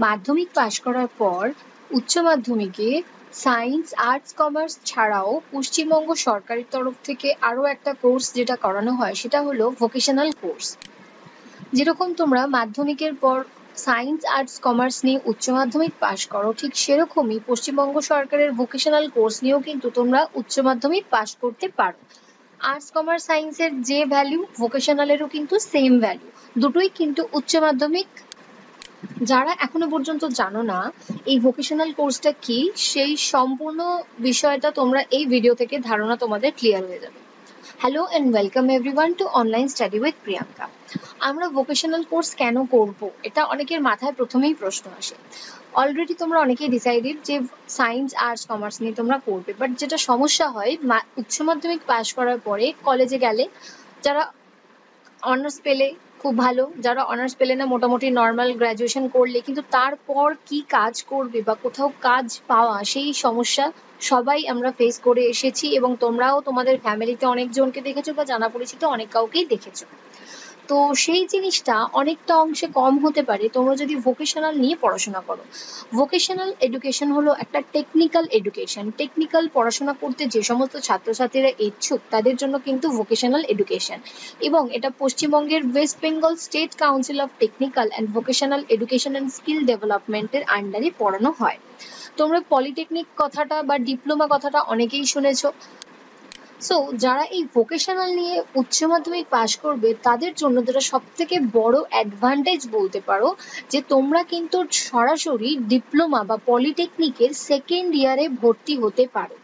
মাধ্যমিক পাশ করার পর উচ্চ মাধ্যমিকে সায়েন্স, আর্টস, কমার্স ছাড়াও পশ্চিমবঙ্গ সরকারের তরফ থেকে আরো একটা কোর্স যেটা করানো হয় সেটা হলো ভোকেশনাল কোর্স। যেরকম তোমরা মাধ্যমিকের পর সায়েন্স, আর্টস, কমার্স নিয়ে উচ্চ মাধ্যমিক পাশ করো, ঠিক সেরকমই পশ্চিমবঙ্গ সরকারের ভোকেশনাল কোর্স নিয়েও কিন্তু তোমরা উচ্চ মাধ্যমিক পাশ করতে পারো। আর্টস, কমার্স, সায়েন্সের যে ভ্যালু ভোকেশনালেরও কিন্তু সেম ভ্যালু, দুটোই কিন্তু উচ্চ মাধ্যমিক। যারা এখনো পর্যন্ত জানো না এই ভোকেশনাল কোর্সটা কি, সেই সম্পূর্ণ বিষয়টা তোমরা এই ভিডিও থেকে ধারণা তোমাদের ক্লিয়ার হয়ে যাবে। Hello and welcome everyone two online study with Priyanka. আমরা ভোকেশনাল কোর্স কেন করব, এটা অনেকের মাথায় প্রথমেই প্রশ্ন আসে। অলরেডি তোমরা অনেকেই ডিসাইডেড যে সায়েন্স, আর্টস, কমার্স নিয়ে তোমরা করবে, বাট যেটা সমস্যা হয় উচ্চ মাধ্যমিক পাশ করার পরে কলেজে গেলে যারা অনার্স পেলে খুব ভালো, যারা অনার্স পেলে না মোটামুটি নর্মাল গ্র্যাজুয়েশন করলে কিন্তু তারপর কি কাজ করবে বা কোথাও কাজ পাওয়া, সেই সমস্যা সবাই আমরা ফেস করে এসেছি এবং তোমরাও তোমাদের ফ্যামিলিতে অনেকজনকে দেখেছো বা জানা পরিচিত অনেক কাউকেই দেখেছো। তো সেই জিনিসটা অনেকটা অংশে কম হতে পারে তোমরা যদি ভোকেশনাল নিয়ে পড়াশোনা করো। ভোকেশনাল এডুকেশন হলো একটা টেকনিক্যাল এডুকেশন। টেকনিক্যাল পড়াশোনা করতে যে সমস্ত ছাত্রছাত্রীরা ইচ্ছুক তাদের জন্য কিন্তু ভোকেশনাল এডুকেশন, এবং এটা পশ্চিমবঙ্গের West Bengal state council of technical and vocational education and skill ডেভেলপমেন্টের আন্ডারে পড়ানো হয়। তোমরা পলিটেকনিক কথাটা বা ডিপ্লোমা কথাটা অনেকেই শুনেছো। সো যারা এই ভোকেশনাল নিয়ে উচ্চ মাধ্যমিক পাশ করবে তাদের জন্য যেটা সব থেকে বড় অ্যাডভান্টেজ বলতে পারো, যে তোমরা কিন্তু সরাসরি ডিপ্লোমা বা পলিটেকনিকের সেকেন্ড ইয়ারে ভর্তি হতে পারো।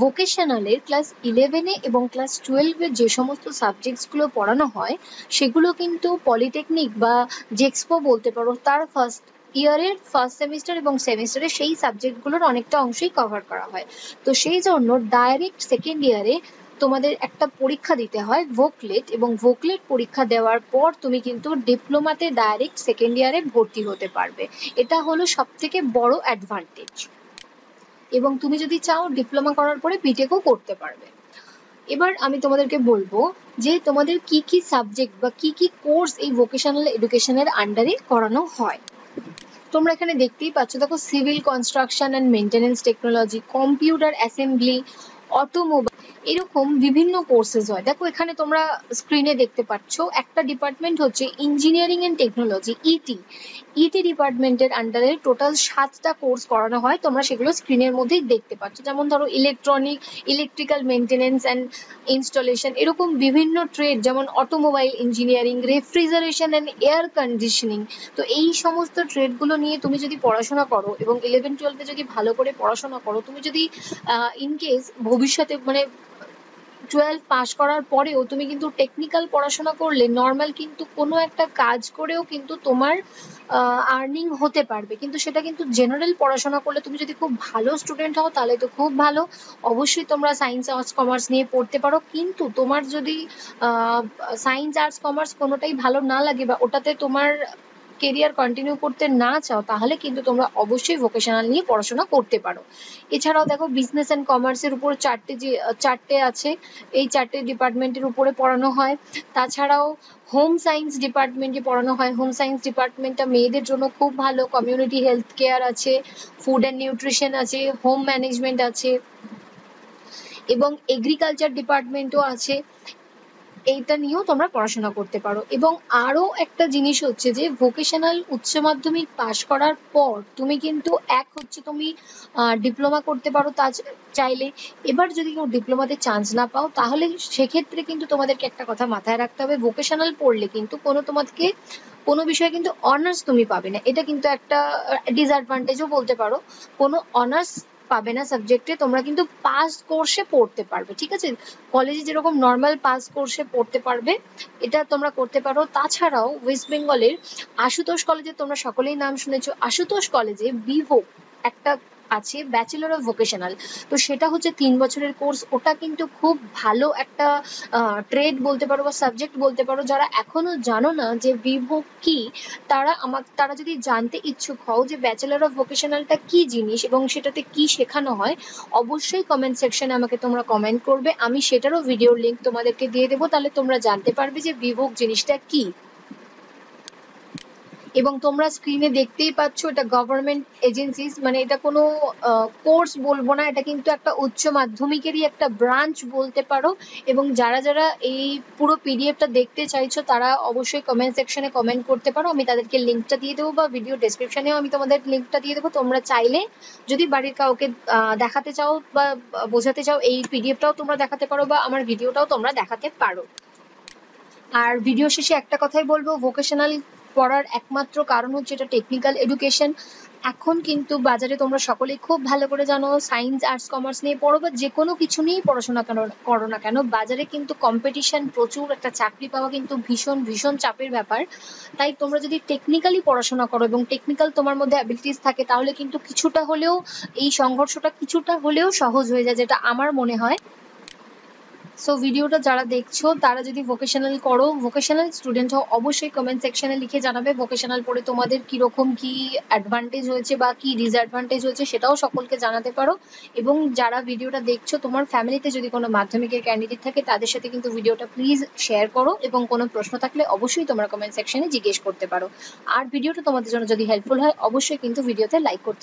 ভোকেশনালের ক্লাস 11-এ এবং ক্লাস 12-এ যে সমস্ত সাবজেক্টসগুলো পড়ানো হয় সেগুলো কিন্তু পলিটেকনিক বা জেক্সপো বলতে পারো তার ফার্স্ট ইয়ারের ফার্স্ট সেমিস্টার এবং সেমিস্টারে সেই সাবজেক্টগুলোর অনেকটা অংশই কভার করা হয়। তো সেই জন্য ডাইরেক্ট সেকেন্ড ইয়ারে তোমাদের একটা পরীক্ষা দিতে হয় ভোকলেট, এবং ভোকলেট পরীক্ষা দেওয়ার পর তুমি কিন্তু ডিপ্লোমাতে ডাইরেক্ট সেকেন্ড ইয়ারে ভর্তি হতে পারবে। এটা হলো সব থেকে বড় অ্যাডভান্টেজ। এবং তুমি যদি চাও ডিপ্লোমা করার পরে বিটেকও করতে পারবে। এবার আমি তোমাদেরকে বলবো যে তোমাদের কি কি সাবজেক্ট বা কি কি কোর্স এই ভোকেশনাল এডুকেশনের আন্ডারে করানো হয়। তোমরা এখানে দেখতেই পাচ্ছ, দেখো civil construction and maintenance technology, computer assembly, automobile, এরকম বিভিন্ন কোর্সেস হয়। দেখো এখানে তোমরা স্ক্রিনে দেখতে পাচ্ছ একটা ডিপার্টমেন্ট হচ্ছে ইঞ্জিনিয়ারিং অ্যান্ড টেকনোলজি, ইটি। ইটি ডিপার্টমেন্টের আন্ডারে টোটাল 7টা কোর্স করানো হয়, তোমরা সেগুলো স্ক্রিনের মধ্যেই দেখতে পাচ্ছ। যেমন ধরো ইলেকট্রিক্যাল মেনটেনেন্স অ্যান্ড ইনস্টলেশন, এরকম বিভিন্ন ট্রেড, যেমন automobile engineering, refrigeration and air conditioning. তো এই সমস্ত ট্রেডগুলো নিয়ে তুমি যদি পড়াশোনা করো এবং 11-12-এ যদি ভালো করে পড়াশোনা করো, তুমি যদি ইনকেস ভবিষ্যতে মানে 12 পাস করার পরেও তুমি কিন্তু টেকনিক্যাল পড়াশোনা করলে নর্মাল কিন্তু কোনো একটা কাজ করেও কিন্তু তোমার আর্নিং হতে পারবে। কিন্তু সেটা কিন্তু জেনারেল পড়াশোনা করলে, তুমি যদি খুব ভালো স্টুডেন্ট হও তাহলে তো খুব ভালো, অবশ্যই তোমরা সায়েন্স, আর্টস, কমার্স নিয়ে পড়তে পারো। কিন্তু তোমার যদি সায়েন্স, আর্টস, কমার্স কোনোটাই ভালো না লাগে বা ওটাতে তোমার কেরিয়ার কন্টিনিউ করতে না চাও, তাহলে কিন্তু তোমরা অবশ্যই ভোকেশনাল নিয়ে পড়াশোনা করতে পারো। এছাড়াও দেখো বিজনেস অ্যান্ড কমার্সের উপর চারটে আছে, এই চারটে ডিপার্টমেন্টের উপরে পড়ানো হয়। তাছাড়াও হোম সায়েন্স ডিপার্টমেন্টে পড়ানো হয়। হোম সায়েন্স ডিপার্টমেন্টটা মেয়েদের জন্য খুব ভালো, কমিউনিটি হেলথ কেয়ার আছে, ফুড অ্যান্ড নিউট্রিশন আছে, হোম ম্যানেজমেন্ট আছে, এবং এগ্রিকালচার ডিপার্টমেন্টও আছে। এইটা নিয়েও তোমরা পড়াশোনা করতে পারো। এবং আরো একটা জিনিস হচ্ছে যে ভোকেশনাল উচ্চ মাধ্যমিক পাশ করার পর তুমি কিন্তু হচ্ছে তুমি ডিপ্লোমা করতে পারো তা চাইলে। এবার যদি কেউ ডিপ্লোমাতে চান্স না পাও, তাহলে সেক্ষেত্রে কিন্তু তোমাদেরকে একটা কথা মাথায় রাখতে হবে, ভোকেশনাল পড়লে কিন্তু তোমাদেরকে কোনো বিষয়ে কিন্তু অনার্স তুমি পাবে না। এটা কিন্তু একটা ডিসঅ্যাডভান্টেজও বলতে পারো। কোনো অনার্স পাবে না সাবজেক্টে, তোমরা কিন্তু পাস কোর্সে পড়তে পারবে, ঠিক আছে? কলেজে যেরকম নর্মাল পাস কোর্সে পড়তে পারবে, এটা তোমরা করতে পারো। তাছাড়াও ওয়েস্ট বেঙ্গলের আশুতোষ কলেজে তোমরা সকলেই নাম শুনেছো। আশুতোষ কলেজে বিভোক একটা আছে, ব্যাচেলর অফ ভোকেশনাল। তো সেটা হচ্ছে 3 বছরের কোর্স। ওটা কিন্তু খুব ভালো একটা ট্রেড বলতে পারো বা সাবজেক্ট বলতে পারো। যারা এখনো জানো না যে বিভোক কি, তারা যদি জানতে ইচ্ছুক হও যে ব্যাচেলর অফ ভোকেশনালটা কি জিনিস এবং সেটাতে কি শেখানো হয়, অবশ্যই কমেন্ট সেকশনে আমাকে তোমরা কমেন্ট করবে, আমি সেটারও ভিডিওর লিঙ্ক তোমাদেরকে দিয়ে দেবো, তাহলে তোমরা জানতে পারবে যে বিভোক জিনিসটা কি। এবং তোমরা স্ক্রিনে দেখতেই পাচ্ছ এটা গভর্নমেন্ট এজেন্সিস, মানে এটা কোনো কোর্স বলবো না, এটা কিন্তু একটা উচ্চ মাধ্যমিকেরই একটা ব্রাঞ্চ বলতে পারো। এবং যারা যারা এই পুরো পিডিএফটা দেখতে চাইছো তারা অবশ্যই কমেন্ট সেকশনে কমেন্ট করতে পারো, আমি তাদেরকে লিঙ্কটা দিয়ে দেবো, বা ভিডিও ডেসক্রিপশনেও আমি তোমাদের লিঙ্কটা দিয়ে দেবো। তোমরা চাইলে যদি বাড়ির কাউকে দেখাতে চাও বা বোঝাতে চাও, এই পিডিএফটাও তোমরা দেখাতে পারো, বা আমার ভিডিওটাও তোমরা দেখাতে পারো। আর ভিডিও শেষে একটা কথাই বলবো, ভোকেশনাল পড়ার একমাত্র কারণ হচ্ছে এটা টেকনিক্যাল এডুকেশন। এখন কিন্তু বাজারে তোমরা সকলেই খুব ভালো করে জানো, সায়েন্স আর্টস কমার্স নিয়ে পড়ো বা যে কোনো কিছু নিয়েই পড়াশোনা করো না কেন, বাজারে কিন্তু কম্পিটিশন প্রচুর, একটা চাকরি পাওয়া কিন্তু ভীষণ ভীষণ চাপের ব্যাপার। তাই তোমরা যদি টেকনিক্যালি পড়াশোনা করো এবং টেকনিক্যাল তোমার মধ্যে অ্যাবিলিটিস থাকে, তাহলে কিন্তু কিছুটা হলেও এই সংঘর্ষটা কিছুটা হলেও সহজ হয়ে যায়, যেটা আমার মনে হয়। সো ভিডিওটা যারা দেখছো তারা যদি ভোকেশনাল করো, ভোকেশনাল স্টুডেন্ট হও, অবশ্যই কমেন্ট সেকশনে লিখে জানাবে ভোকেশনাল পড়ে তোমাদের কিরকম কি অ্যাডভান্টেজ হয়েছে বা কি ডিসঅ্যাডভান্টেজ হয়েছে, সেটাও সকলকে জানাতে পারো। এবং যারা ভিডিওটা দেখছো, তোমার ফ্যামিলিতে যদি কোনো মাধ্যমিকের ক্যান্ডিডেট থাকে তাদের সাথে কিন্তু ভিডিওটা প্লিজ শেয়ার করো, এবং কোনো প্রশ্ন থাকলে অবশ্যই তোমরা কমেন্ট সেকশনে জিজ্ঞেস করতে পারো। আর ভিডিওটা তোমাদের জন্য যদি হেল্পফুল হয়, অবশ্যই কিন্তু ভিডিওতে লাইক করতে